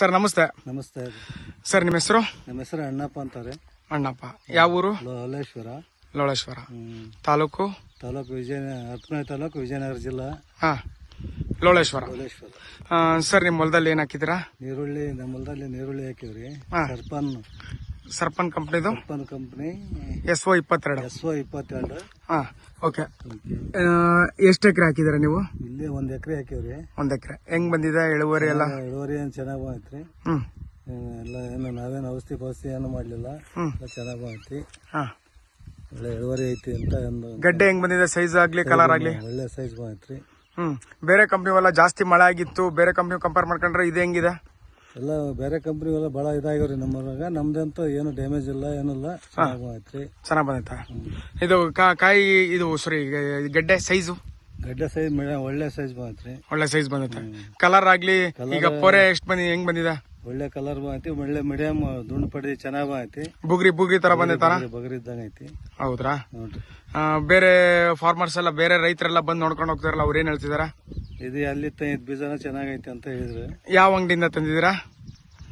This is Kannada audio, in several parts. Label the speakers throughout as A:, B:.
A: ಸರ್ ನಮಸ್ತೆ.
B: ನಮಸ್ತೆ
A: ಸರ್ ನಿಮ್ಮ ಹೆಸರು?
B: ನಮ್ಮ ಹೆಸರು ಅಣ್ಣಪ್ಪ ಅಂತಾರೆ.
A: ಅಣ್ಣಪ್ಪ. ಯಾವ ಊರು?
B: ಲೋಳೇಶ್ವರ.
A: ತಾಲೂಕು
B: ಹತ್ತನೇ ತಾಲೂಕು, ವಿಜಯನಗರ ಜಿಲ್ಲಾ.
A: ಹಾ, ಲೋಳೇಶ್ವರ. ಸರ್ ನಿಮ್ಮ ಹೊಲದಲ್ಲಿ ಏನ್ ಹಾಕಿದಿರಾ?
B: ನೀರುಳ್ಳಿ. ನಮ್ಮ ಹೊಲದಲ್ಲಿ ನೀರುಳ್ಳಿ ಹಾಕಿವ್ರಿ.
A: ಸರ್ಪನ್ ಕಂಪ್ನಿದು
B: ಕಂಪ್ನಿ
A: SO 22. ಹಾ, ಓಕೆ. ಎಷ್ಟು ಎಕರೆ ಹಾಕಿದಿರ ನೀವು?
B: ಇಲ್ಲಿ 1 ಎಕರೆ ಹಾಕಿವ್ರಿ.
A: 1 ಎಕರೆ. ಹೆಂಗ್ ಬಂದಿದೆ ಇಳುವರಿ ಎಲ್ಲ?
B: ಇಳುವರಿ ಏನ್ ಚೆನ್ನಾಗ್ ಬಂದೈತ್ರಿ. ಎಲ್ಲ ಏನು ನಾವೇನು ಔಷಧಿ ಏನು ಮಾಡ್ಲಿಲ್ಲ. ಚೆನ್ನಾಗ್ ಬಂದೈತಿ. ಒಳ್ಳೆ ಇಳುವರಿ ಐತಿ ಅಂತ.
A: ಗಡ್ಡೆ ಹೆಂಗ್ ಬಂದಿದೆ? ಸೈಜ್ ಆಗ್ಲಿ, ಕಲರ್ ಆಗ್ಲಿ?
B: ಒಳ್ಳೆ ಸೈಜ್ ಬಂದೈತ್ರಿ.
A: ಬೇರೆ ಕಂಪ್ನಿ ಎಲ್ಲ ಜಾಸ್ತಿ ಮಳೆ ಆಗಿತ್ತು. ಬೇರೆ ಕಂಪ್ನಿ ಕಂಪೇರ್ ಮಾಡ್ಕೊಂಡ್ರೆ ಇದು ಹೆಂಗಿದೆ?
B: ಎಲ್ಲ ಬೇರೆ ಕಂಪ್ನಿ ಎಲ್ಲ ಬಹಳ ಇದಾಗ್ಯವ್ರಿ. ನಮ್ಮೂರಾಗ ನಮ್ದಂತೂ ಏನು ಡ್ಯಾಮೇಜ್ ಇಲ್ಲ, ಏನಿಲ್ಲ.
A: ಚೆನ್ನಾಗ್ ಬಂದೈತಾ? ಇದು ಕಾಯಿ ಇದು ಸಾರಿ ಗಡ್ಡೆ ಸೈಜು?
B: ಗಡ್ಡೆ ಸೈಜ್ ಒಳ್ಳೆ ಸೈಜ್ ಬಂದೈತ್ರಿ.
A: ಒಳ್ಳೆ ಸೈಜ್ ಬಂದೈತೆ. ಕಲರ್ ಆಗ್ಲಿ? ಈಗ ಪೊರೆ ಎಷ್ಟು ಹೆಂಗ್ ಬಂದಿದೆ?
B: ಒಳ್ಳೆ ಕಲರ್ ಬಂದೈತಿ. ಒಳ್ಳೆ ಮೀಡಿಯಂ ದುಂಡು ಪಡಿ ಚೆನ್ನಾಗ್ ಬಂದೈತಿ.
A: ಬುಗ್ರಿ ತರ ಬಂದೈತಾನ?
B: ಬಗರಿ ಇದ್ದಂಗ ಐತಿ.
A: ಹೌದ್ರಾ? ಬೇರೆ ಫಾರ್ಮರ್ಸ್ ಎಲ್ಲ, ಬೇರೆ ರೈತರೆಲ್ಲ ಬಂದು ನೋಡ್ಕೊಂಡು ಹೋಗ್ತಾರಲ್ಲ, ಅವ್ರು ಏನ್ ಹೇಳ್ತಿದಾರ?
B: ಇದು ಅಲ್ಲಿ ಬೀಜನ ಚೆನ್ನಾಗೈತಿ ಅಂತ ಹೇಳಿದ್ರು.
A: ಯಾವ ಅಂಗಡಿಯಿಂದ ತಂದಿದ್ದೀರಾ?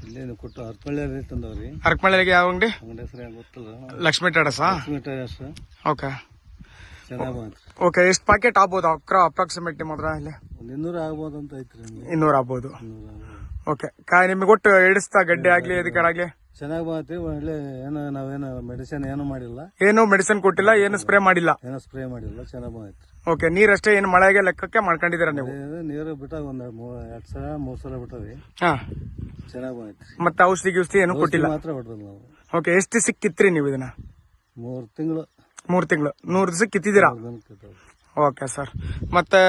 B: ಇಲ್ಲಿ ಕೊಟ್ಟು ಹರಪಳ್ಳಿ ತಂದವ್ರಿ.
A: ಹರಪಳ್ಳಿಗೆ ಯಾವ ಅಂಗಡಿ?
B: ಅಂಗಡಿ ಹೆಸರು ಗೊತ್ತಿಲ್ಲ.
A: ಲಕ್ಷ್ಮೀ ಟ್ರೇಡರ್ಸಾ? ಓಕೆ.
B: ಚೆನ್ನಾಗ್ ಬಂದ್ರಿ.
A: ಓಕೆ. ಎಷ್ಟು ಪ್ಯಾಕೆಟ್ ಆಗ್ಬೋದು ಅಪ್ರಾಕ್ಸಿಮೇಟ್ ನಿಮ್ಮ ಹತ್ರ? ಇಲ್ಲಿ
B: 200 ಆಗ್ಬೋದು ಅಂತ ಐತ್ರಿ.
A: 200 ಆಗ್ಬೋದು. ಓಕೆ. ನಿಮ್ಗೆ ಒಟ್ಟು ಎಡಿಸ್ತಾ ಗಡ್ಡೆ ಆಗ್ಲಿ ಇದಕ್ಕಾಗ್ಲಿ? ಚೆನ್ನಾಗ್
B: ಬಂದೈತಿ. ಒಳ್ಳೆ ಏನು ನಾವೇನು ಮೆಡಿಸಿನ್ ಏನು ಮಾಡಿಲ್ಲ.
A: ಏನು ಮೆಡಿಸಿನ್ ಕೊಟ್ಟಿಲ್ಲ, ಏನು ಸ್ಪ್ರೇ ಮಾಡಿಲ್ಲ?
B: ಏನೋ ಸ್ಪ್ರೇ ಮಾಡಿಲ್ಲ. ಚೆನ್ನಾಗ್ ಬಂದೈತಿ.
A: ಓಕೆ. ನೀರಷ್ಟೇ ಏನು ಮಳೆಗೆ ಲೆಕ್ಕಕ್ಕೆ ಮಾಡ್ಕೊಂಡಿದ್ದೀರಾ ನೀವು?
B: ನೀರು ಬಿಟ್ಟ 2 ಸಲ 3 ಸಲ ಬಿಟ್ಟವಿ.
A: ಹಾ,
B: ಚೆನ್ನಾಗ್ ಬಂದೈತಿ.
A: ಮತ್ತೆ ಔಷಧಿ ಏನು ಕೊಟ್ಟಿಲ್ಲ?
B: ಮಾತ್ರ ಹೊಡೆದ್ ನಾವು.
A: ಓಕೆ. ಎಷ್ಟು ದಿವಸಕ್ಕೆ ಕಿತ್ರಿ ನೀವು ಇದನ್ನ?
B: 3 ತಿಂಗಳು.
A: 3 ತಿಂಗಳು. 100 ದಿವಸಕ್ಕೆ ಕಿತ್ತಿದ್ದೀರಾ? Okay sir. ಮತ್ತೆ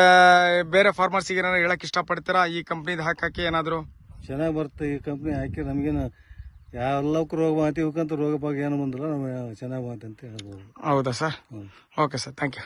A: ಬೇರೆ ಫಾರ್ಮರ್ಸಿಗೆ ಏನಾದ್ರು ಹೇಳಕ್ ಇಷ್ಟಪಡ್ತೀರಾ ಈ ಕಂಪ್ನಿದ್ ಹಾಕಿ? ಏನಾದ್ರು
B: ಚೆನ್ನಾಗ್ ಬರುತ್ತೆ ಈ ಕಂಪ್ನಿ ಹಾಕಿ. ನಮ್ಗೇನು ಎಲ್ಲಕ್ಕೂ ರೋಗ ಬಂದೈತಿ. ಇವಕ್ಕಂತೂ ರೋಗ ಭಾಗ ಏನು ಬಂದಿಲ್ಲ. ನಮ್ಗೆ ಚೆನ್ನಾಗ್ ಬಂದೈತಿ ಅಂತ ಹೇಳ್ಬೋದು.
A: ಹೌದಾ sir? Okay sir, thank you.